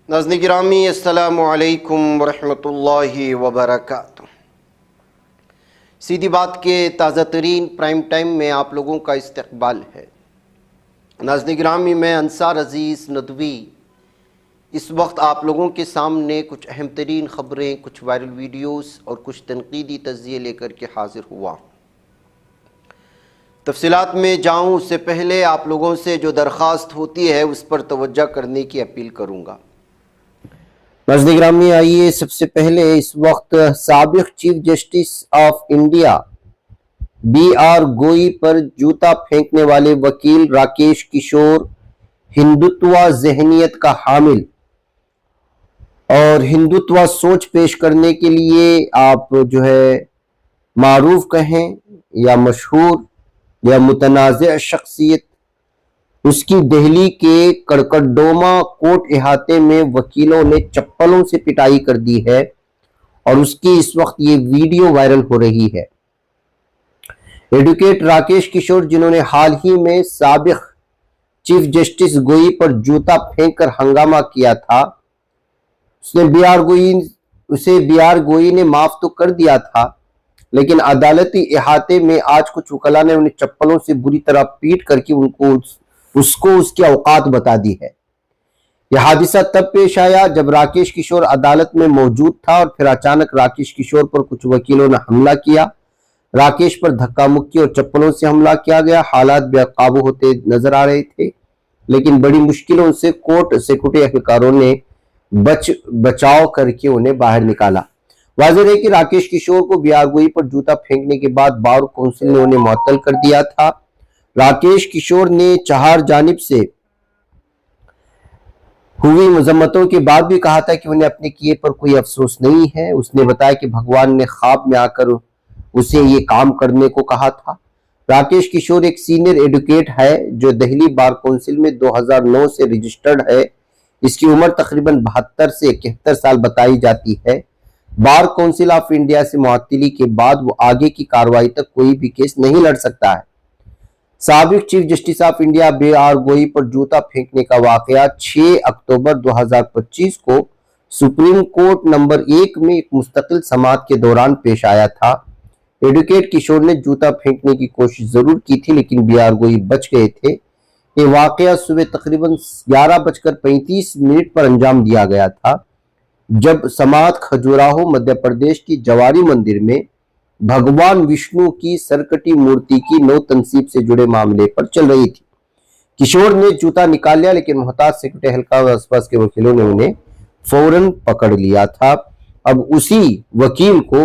नाज़रीन गिरामी अस्सलामु अलैकुम वरहमतुल्लाहि वबरकातुह। सीधी बात के ताज़ा तरीन प्राइम टाइम में आप लोगों का इस्तकबाल है। नाज़रीन गिरामी, मैं अंसार अज़ीज़ नदवी इस वक्त आप लोगों के सामने कुछ अहम तरीन ख़बरें, कुछ वायरल वीडियोस और कुछ तनकीदी तज़्ज़िये लेकर के हाज़िर हुआ। तफसीलात में जाऊँ उससे पहले आप लोगों से जो दरख्वास्त होती है उस पर तवज्जो करने की अपील करूँगा। नाज़रीन गिरामी, आइए सबसे पहले इस वक्त साबिक़ chief justice of India BR गोई पर जूता फेंकने वाले वकील राकेश किशोर हिंदुत्व ज़हनियत का हामिल और हिंदुत्व सोच पेश करने के लिए आप जो है मारूफ कहें या मशहूर या मुतनाज़ शख्सियत, उसकी दिल्ली के कड़कड़डोमा कोर्ट इहाते में वकीलों ने चप्पलों से पिटाई कर दी है और उसकी इस वक्त ये वीडियो वायरल हो रही है। एडवोकेट राकेश किशोर, जिन्होंने हाल ही में साबिक़ चीफ जस्टिस गोई पर जूता फेंककर हंगामा किया था, उसे BR गोई ने माफ तो कर दिया था, लेकिन अदालती इहाते में आज कुछ वकला ने उन्हें चप्पलों से बुरी तरह पीट करके उसको उसकी औकात बता दी है। यह हादसा तब पेश आया जब राकेश किशोर अदालत में मौजूद था और फिर अचानक राकेश किशोर पर कुछ वकीलों ने हमला किया। राकेश पर धक्का मुक्की और चप्पलों से हमला किया गया। हालात बेकाबू होते नजर आ रहे थे, लेकिन बड़ी मुश्किलों से कोर्ट सिक्योरिटी एहलकारों ने बचाव करके उन्हें बाहर निकाला। वाज़ेह है कि राकेश किशोर को BR गोई पर जूता फेंकने के बाद बार काउंसिल ने उन्हें मुअत्तल कर दिया था। राकेश किशोर ने चार जानिब से हुई मजम्मतों के बाद भी कहा था कि उन्हें अपने किए पर कोई अफसोस नहीं है। उसने बताया कि भगवान ने ख्वाब में आकर उसे ये काम करने को कहा था। राकेश किशोर एक सीनियर एडवोकेट है जो दिल्ली बार काउंसिल में 2009 से रजिस्टर्ड है। इसकी उम्र तकरीबन 72 से 71 साल बताई जाती है। बार काउंसिल ऑफ इंडिया से मुअत्तली के बाद वो आगे की कार्रवाई तक कोई भी केस नहीं लड़ सकता है। साबिक़ chief justice of India BR गोई पर जूता फेंकने का वाकया 6 अक्टूबर 2025 को सुप्रीम कोर्ट नंबर 1 में एक मुस्तकिल समाअत के दौरान पेश आया था। एडवोकेट किशोर ने जूता फेंकने की कोशिश जरूर की थी, लेकिन BR गोई बच गए थे। ये वाकया सुबह तकरीबन 11:35 पर अंजाम दिया गया था, जब समाअत खजुराहो मध्य प्रदेश की जवारी मंदिर में भगवान विष्णु की सरकटी मूर्ति की नौ तनसीब से जुड़े मामले पर चल रही थी। किशोर ने जूता निकाल लिया, लेकिन मोहताज सिक्योरिटी एहलकार और आसपास के वकीलों ने उन्हें फौरन पकड़ लिया था। अब उसी वकील को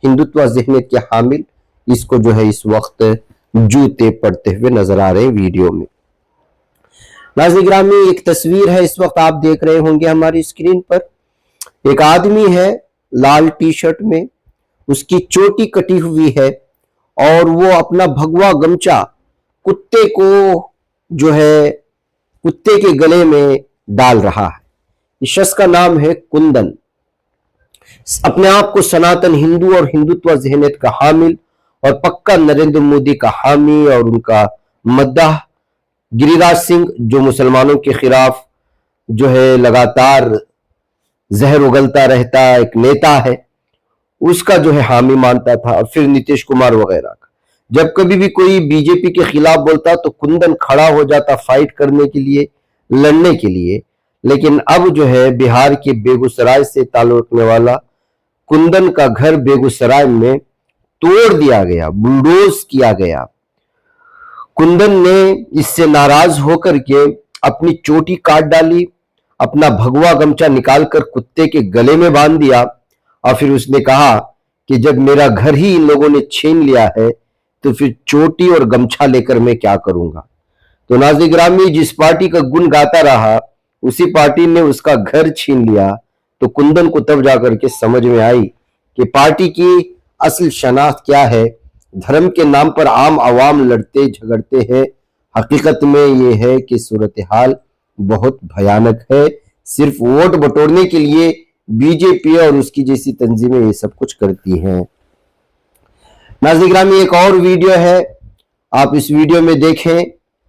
हिंदुत्व ज़हनियत के हामिल इसको जो है इस वक्त जूते पड़ते हुए नजर आ रहे हैं वीडियो में। नाज़रीन गिरामी, एक तस्वीर है इस वक्त आप देख रहे होंगे हमारी स्क्रीन पर। एक आदमी है लाल टी शर्ट में, उसकी चोटी कटी हुई है और वो अपना भगवा गमछा कुत्ते को जो है कुत्ते के गले में डाल रहा है। इस शख्स का नाम है कुंदन। अपने आप को सनातन हिंदू और हिंदुत्व ज़हनियत का हामिल और पक्का नरेंद्र मोदी का हामी और उनका मद्दाह गिरिराज सिंह, जो मुसलमानों के खिलाफ जो है लगातार जहर उगलता रहता एक नेता है, उसका जो है हामी मानता था। और फिर नीतीश कुमार वगैरह का जब कभी भी कोई बीजेपी के खिलाफ बोलता तो कुंदन खड़ा हो जाता फाइट करने के लिए, लड़ने के लिए। लेकिन अब जो है बिहार के बेगूसराय से ताल्लुक रखने वाला कुंदन का घर बेगूसराय में तोड़ दिया गया, बुलडोज किया गया। कुंदन ने इससे नाराज होकर के अपनी चोटी काट डाली, अपना भगवा गमछा निकालकर कुत्ते के गले में बांध दिया और फिर उसने कहा कि जब मेरा घर ही इन लोगों ने छीन लिया है तो फिर चोटी और गमछा लेकर मैं क्या करूंगा। तो नाज़रीन गिरामी, जिस पार्टी का गुण गाता रहा उसी पार्टी ने उसका घर छीन लिया, तो कुंदन को तब जाकर के समझ में आई कि पार्टी की असल शनाख्त क्या है। धर्म के नाम पर आम आवाम लड़ते झगड़ते हैं। हकीकत में ये है कि सूरत हाल बहुत भयानक है। सिर्फ वोट बटोरने के लिए बीजेपी और उसकी जैसी तंजीमें ये सब कुछ करती हैं। नाज़रीन गिरामी, एक और वीडियो है, आप इस वीडियो में देखें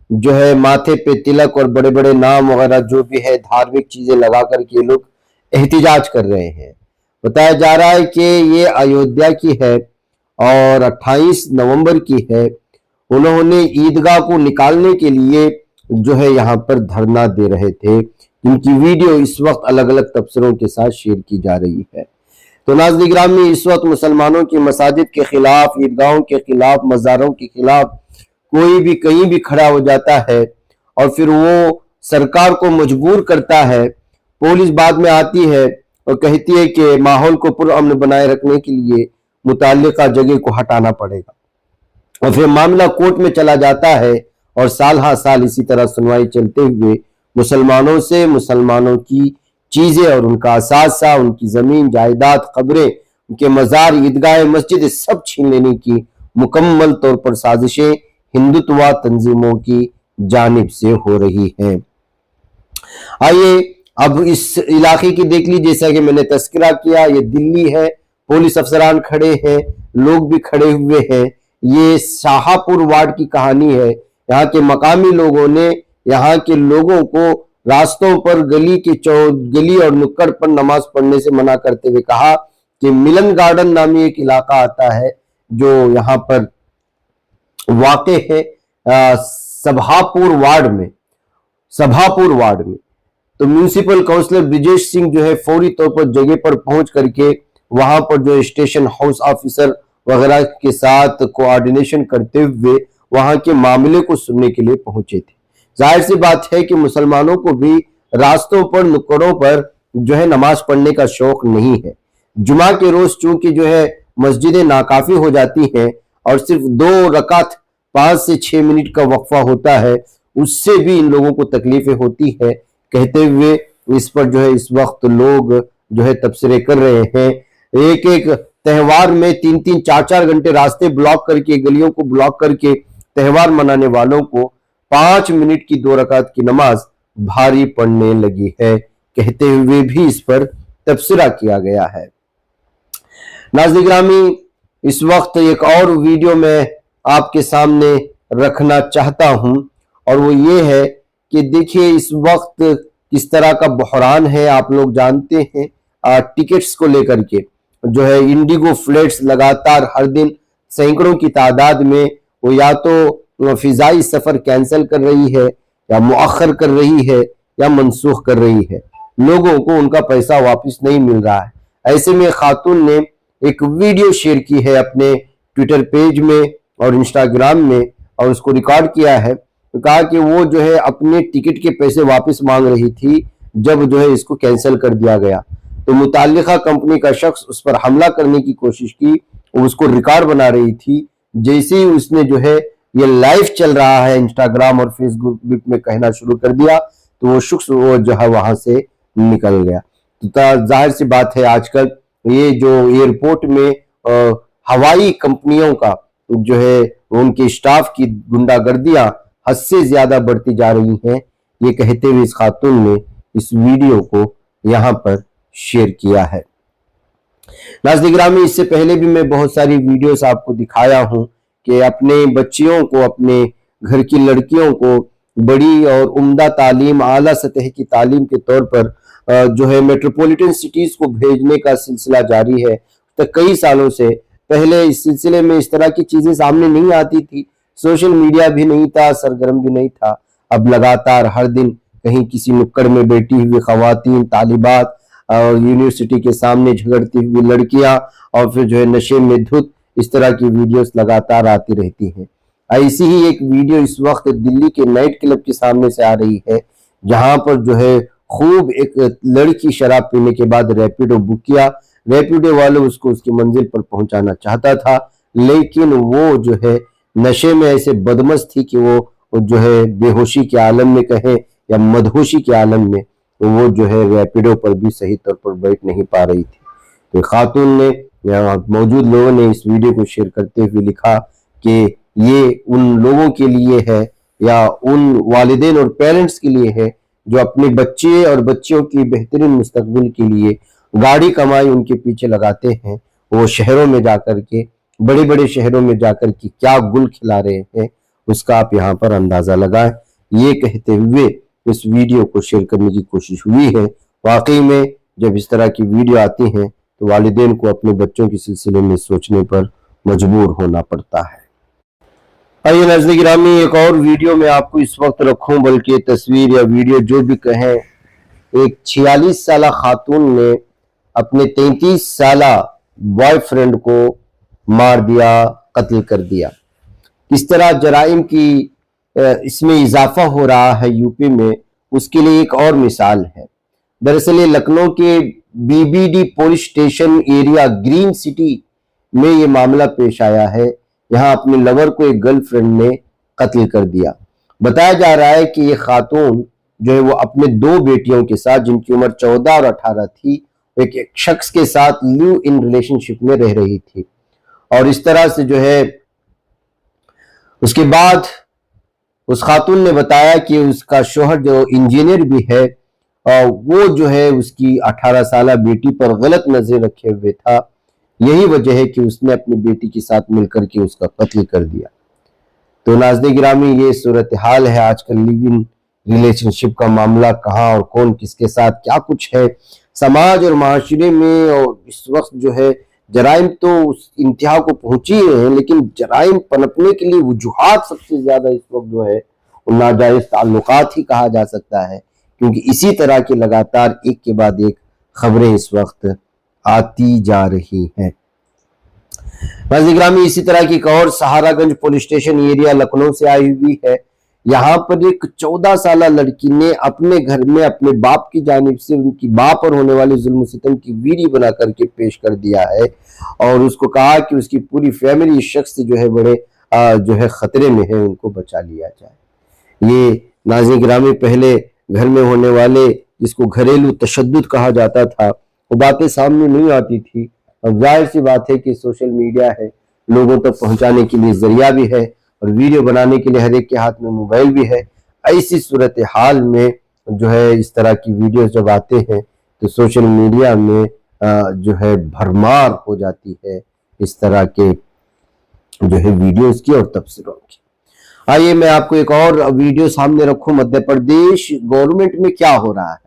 जो है माथे पे तिलक और बड़े बड़े नाम वगैरह जो भी है धार्मिक चीजें लगा करके लोग एहतिजाज कर रहे हैं। बताया जा रहा है कि ये अयोध्या की है और 28 नवंबर की है। उन्होंने ईदगाह को निकालने के लिए जो है यहाँ पर धरना दे रहे थे, इनकी वीडियो इस वक्त अलग अलग तबसरों के साथ शेयर की जा रही है। तो नाज़रीन गिरामी, इस वक्त मुसलमानों की मसाजिद के खिलाफ, ईदगाहों के खिलाफ, मज़ारों के खिलाफ कोई भी कहीं भी खड़ा हो जाता है और फिर वो सरकार को मजबूर करता है। पुलिस बाद में आती है और कहती है कि माहौल को पुरअमन बनाए रखने के लिए मुताल्लिका जगह को हटाना पड़ेगा, और फिर मामला कोर्ट में चला जाता है और साल हर साल इसी तरह सुनवाई चलते हुए मुसलमानों से मुसलमानों की चीजें और उनका असासा, उनकी जमीन जायदाद, कब्रें, उनके मजार, ईदगाह, मस्जिद सब छीन लेने की मुकम्मल तौर पर साजिशें हिंदुत्व तंजीमों की जानिब से हो रही हैं। आइए अब इस इलाके की देख लीजिए। जैसा कि मैंने तस्करा किया, ये दिल्ली है, पुलिस अफसरान खड़े हैं, लोग भी खड़े हुए हैं। ये शाहपुर वार्ड की कहानी है। यहाँ के मकामी लोगों ने यहाँ के लोगों को रास्तों पर गली और नुक्कड़ पर नमाज पढ़ने से मना करते हुए कहा कि मिलन गार्डन नामी एक इलाका आता है जो यहाँ पर वाक़े है सभापुर वार्ड में। तो म्यूनिसिपल काउंसलर ब्रिजेश सिंह जो है फौरी तौर पर जगह पर पहुंच करके वहां पर जो स्टेशन हाउस ऑफिसर वगैरह के साथ कोऑर्डिनेशन करते हुए वहां के मामले को सुनने के लिए पहुंचे थे। जाहिर सी बात है कि मुसलमानों को भी रास्तों पर, नुक्कड़ों पर जो है नमाज पढ़ने का शौक नहीं है। जुमा के रोज चूंकि जो है मस्जिदें नाकाफी हो जाती हैं और सिर्फ 2 रकात 5 से 6 मिनट का वक्फा होता है, उससे भी इन लोगों को तकलीफें होती है। कहते हुए इस पर जो है इस वक्त लोग जो है तबसरे कर रहे हैं। एक एक त्योहार में 3-3, 4-4 घंटे रास्ते ब्लॉक करके, गलियों को ब्लॉक करके त्योहार मनाने वालों को 5 मिनट की 2 रकात की नमाज भारी पड़ने लगी है, कहते हुए भी इस पर तबसरा किया गया है। नाज़रीन गिरामी, इस वक्त एक और वीडियो में आपके सामने रखना चाहता हूं और वो ये है कि देखिए इस वक्त किस तरह का बहरान है। आप लोग जानते हैं टिकट्स को लेकर के जो है इंडिगो फ्लाइट्स लगातार हर दिन सैकड़ों की तादाद में वो या तो फिजाई सफर कैंसिल कर रही है या मुअख्खर कर रही है या मनसूख कर रही है। लोगों को उनका पैसा वापस नहीं मिल रहा है। ऐसे में खातून ने एक वीडियो शेयर की है अपने ट्विटर पेज में और इंस्टाग्राम में और उसको रिकॉर्ड किया है। तो कहा कि वो जो है अपने टिकट के पैसे वापस मांग रही थी जब जो है इसको कैंसिल कर दिया गया। तो मुताल्लिका कंपनी का शख्स उस पर हमला करने की कोशिश की, उसको रिकॉर्ड बना रही थी। जैसे ही उसने जो है ये लाइव चल रहा है इंस्टाग्राम और फेसबुक में कहना शुरू कर दिया तो वो शख्स वो जो है वहां से निकल गया। तो जाहिर सी बात है आजकल ये जो एयरपोर्ट में हवाई कंपनियों का जो है उनके स्टाफ की गुंडागर्दियां हद से ज्यादा बढ़ती जा रही हैं, ये कहते हुए इस खातून ने इस वीडियो को यहाँ पर शेयर किया है। नाज़रीन गिरामी, इससे पहले भी मैं बहुत सारी वीडियोस आपको दिखाया हूं कि अपने बच्चियों को, अपने घर की लड़कियों को बड़ी और उम्दा तालीम, आला सतह की तालीम के तौर पर जो है मेट्रोपॉलिटन सिटीज को भेजने का सिलसिला जारी है। तो कई सालों से पहले इस सिलसिले में इस तरह की चीजें सामने नहीं आती थी, सोशल मीडिया भी नहीं था, सरगर्म भी नहीं था। अब लगातार हर दिन कहीं किसी नुक्कड़ में बैठी हुई खवातीन, तालिबात और यूनिवर्सिटी के सामने झगड़ती हुई लड़कियां और फिर जो है नशे में धुत, इस तरह की वीडियोस लगातार आती रहती हैं। ऐसी ही एक वीडियो इस वक्त दिल्ली के नाइट क्लब के सामने से आ रही है, जहां पर जो है खूब एक लड़की शराब पीने के बाद रैपिडो बुक किया। रैपिडो वाले उसको उसकी मंजिल पर पहुंचाना चाहता था, लेकिन वो जो है नशे में ऐसे बदमस्त थी कि वो जो है बेहोशी के आलम में कहे या मदहोशी के आलम में वो जो है रैपिडो पर भी सही तौर पर बैठ नहीं पा रही थी। तो खातून ने या मौजूद लोगों ने इस वीडियो को शेयर करते हुए लिखा कि ये उन लोगों के लिए है या उन वालिदैन और पेरेंट्स के लिए है जो अपने बच्चे और बच्चियों की बेहतरीन मुस्तकबिल के लिए गाड़ी कमाई उनके पीछे लगाते हैं। वो शहरों में जाकर के, बड़े बड़े शहरों में जाकर के क्या गुल खिला रहे हैं उसका आप यहाँ पर अंदाजा लगाएं। ये कहते हुए इस वीडियो को शेयर करने की कोशिश हुई है। वाकई में जब इस तरह की वीडियो आती हैं तो वालिदैन को अपने बच्चों के सिलसिले में सोचने पर मजबूर होना पड़ता है। आइए नाज़रीन गिरामी, एक और वीडियो में आपको इस वक्त रखूं, बल्कि तस्वीर या वीडियो जो भी कहें, एक 46 साला खातून ने अपने 33 साला बॉयफ्रेंड को मार दिया, कत्ल कर दिया। किस तरह जराइम की इसमें इजाफा हो रहा है यूपी में, उसके लिए एक और मिसाल है। दरअसल ये लखनऊ के BBD police station area green city में ये मामला पेश आया है। यहाँ अपने लवर को एक गर्लफ्रेंड ने कत्ल कर दिया। बताया जा रहा है कि ये खातून जो है वो अपने 2 बेटियों के साथ, जिनकी उम्र 14 और 18 थी, एक शख्स के साथ लिव इन रिलेशनशिप में रह रही थी। और इस तरह से जो है उसके बाद उस खातून ने बताया कि उसका शोहर जो इंजीनियर भी है, वो जो है उसकी 18 साला बेटी पर गलत नजर रखे हुए था। यही वजह है कि उसने अपनी बेटी के साथ मिलकर के उसका कत्ल कर दिया। तो नाज़रीन गिरामी, ये सूरत हाल है आजकल लिव इन रिलेशनशिप का मामला, कहाँ और कौन किसके साथ क्या कुछ है समाज और माशरे में। और इस वक्त जो है जराइम तो उस इंतहा को पहुंची है, लेकिन जराइम पनपने के लिए वजूहात सबसे ज्यादा इस वक्त जो है नाजायज ताल्लुकात ही कहा जा सकता है, क्योंकि इसी तरह की लगातार एक के बाद एक खबरें इस वक्त आती जा रही हैं। नाज़रीन, इसी तरह की एक और Saharaganj police station area Lucknow से आई हुई है। यहाँ पर एक 14 साला लड़की ने अपने घर में अपने बाप की जानिब से उनकी बाप पर होने वाले जुल्म सितम की वीडियो बना करके पेश कर दिया है और उसको कहा कि उसकी पूरी फैमिली इस शख्स से जो है बड़े जो है खतरे में है, उनको बचा लिया जाए। ये नाज़रीन गिरामी पहले घर में होने वाले जिसको घरेलू तशद्दुद कहा जाता था, वो बातें सामने नहीं आती थी। अब जाहिर सी बात है कि सोशल मीडिया है, लोगों तक पहुंचाने के लिए जरिया भी है और वीडियो बनाने के लिए हर एक के हाथ में मोबाइल भी है। ऐसी सूरत हाल में जो है इस तरह की वीडियो जब आते हैं तो सोशल मीडिया में जो है भरमार हो जाती है इस तरह के जो है वीडियोस की और तबसरों की। आइए मैं आपको एक और वीडियो सामने रखूं, मध्य प्रदेश गवर्नमेंट में क्या हो रहा है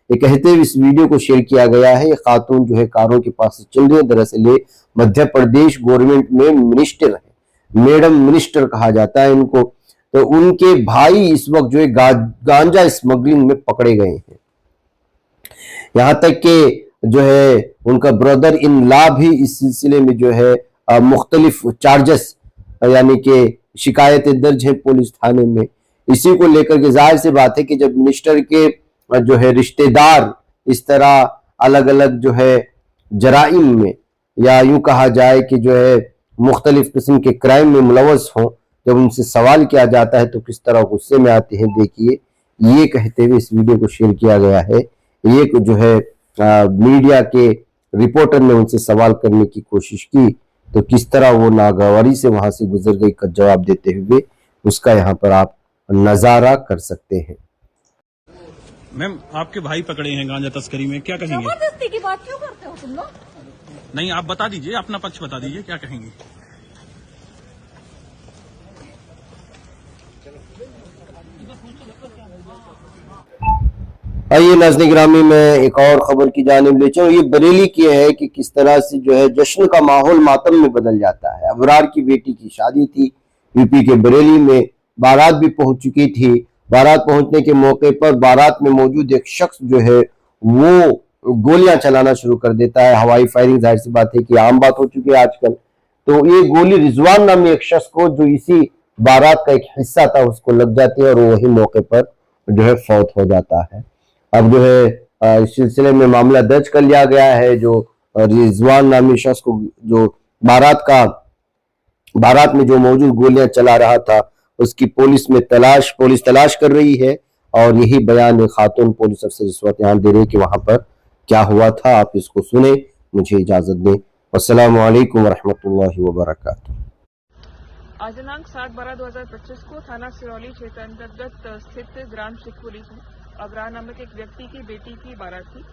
ये कहते हुए इस वीडियो को शेयर किया गया है। ये खातून जो है कारों के पास से चल रही है। दरअसल ये मध्य प्रदेश गवर्नमेंट में मिनिस्टर है, मैडम मिनिस्टर कहा जाता है इनको। तो उनके भाई इस वक्त जो है गांजा स्मगलिंग में पकड़े गए हैं। यहां तक कि जो है उनका ब्रदर इन लॉ भी इस सिलसिले में जो है मुख्तलिफ चार्जेस यानी कि शिकायतें दर्ज है पुलिस थाने में। इसी को लेकर के जाहिर सी बात है कि जब मिनिस्टर के जो है रिश्तेदार इस तरह अलग अलग जो है जराइम में या यूं कहा जाए कि जो है मुख्तलिफ किस्म के क्राइम में मुलवस हों, जब उनसे सवाल किया जाता है तो किस तरह गुस्से में आते हैं। देखिए, ये कहते हुए इस वीडियो को शेयर किया गया है। ये जो है मीडिया के रिपोर्टर ने उनसे सवाल करने की कोशिश की तो किस तरह वो नागवारी से वहां से गुजर गई का जवाब देते हुए उसका यहाँ पर आप नजारा कर सकते हैं। मैम, आपके भाई पकड़े हैं गांजा तस्करी में, क्या कहेंगे? जबरदस्ती की बात क्यों करते हो तुम लोग? नहीं, आप बता दीजिए, अपना पक्ष बता दीजिए, क्या कहेंगे? आइए नाज़रीन गिरामी में एक और खबर की जानिब ले चलूं। ये बरेली की है कि किस तरह से जो है जश्न का माहौल मातम में बदल जाता है। अबरार की बेटी की शादी थी यूपी के बरेली में, बारात भी पहुंच चुकी थी। बारात पहुंचने के मौके पर बारात में मौजूद एक शख्स जो है वो गोलियां चलाना शुरू कर देता है। हवाई फायरिंग जाहिर सी बात है कि आम बात हो चुकी है आजकल। तो ये गोली रिजवान नामी एक शख्स को जो इसी बारात का एक हिस्सा था उसको लग जाती है और वो वही मौके पर जो है फौत हो जाता है। अब जो है इस सिलसिले में मामला दर्ज कर लिया गया है। जो रिजवान नामी शख्स को जो बारात में जो मौजूद गोलियां चला रहा था उसकी पुलिस तलाश कर रही है और यही बयान खातून पुलिस अफसर इस वक्त यहाँ दे रही है कि वहां पर क्या हुआ था। आप इसको सुने, मुझे इजाजत दें। अस्सलामु अलैकुम वरहमतुल्लाहि वबरकातुहू। आज दिनांक 7/12/2025 को थाना सिरौली क्षेत्र अंतर्गत स्थित ग्राम शिखपुरी में अबरार नामक एक व्यक्ति की बेटी की बारात थी।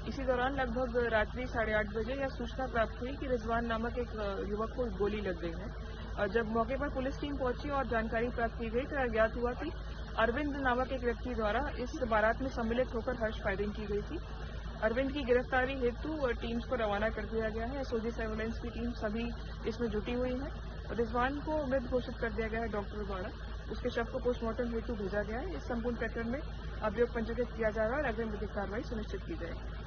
इसी दौरान लगभग रात्रि 8:30 बजे यह सूचना प्राप्त हुई कि रिजवान नामक एक युवक को गोली लग गई है। जब मौके पर पुलिस टीम पहुंची और जानकारी प्राप्त की गई तो अज्ञात हुआ कि अरविंद नामक एक व्यक्ति द्वारा इस बारात में सम्मिलित होकर हर्ष फायरिंग की गई थी। अरविंद की गिरफ्तारी हेतु टीम्स को रवाना कर दिया गया है। एसओजी सर्वेलेंस की टीम सभी इसमें जुटी हुई है। रिजवान को मृत घोषित कर दिया गया है डॉक्टर द्वारा। उसके शव को पोस्टमार्टम हेतु भेजा गया है। इस संपूर्ण प्रकरण में अभियोग पंजीकृत किया जा रहा है और अग्रिम विधिक कार्रवाई सुनिश्चित की जाएगी।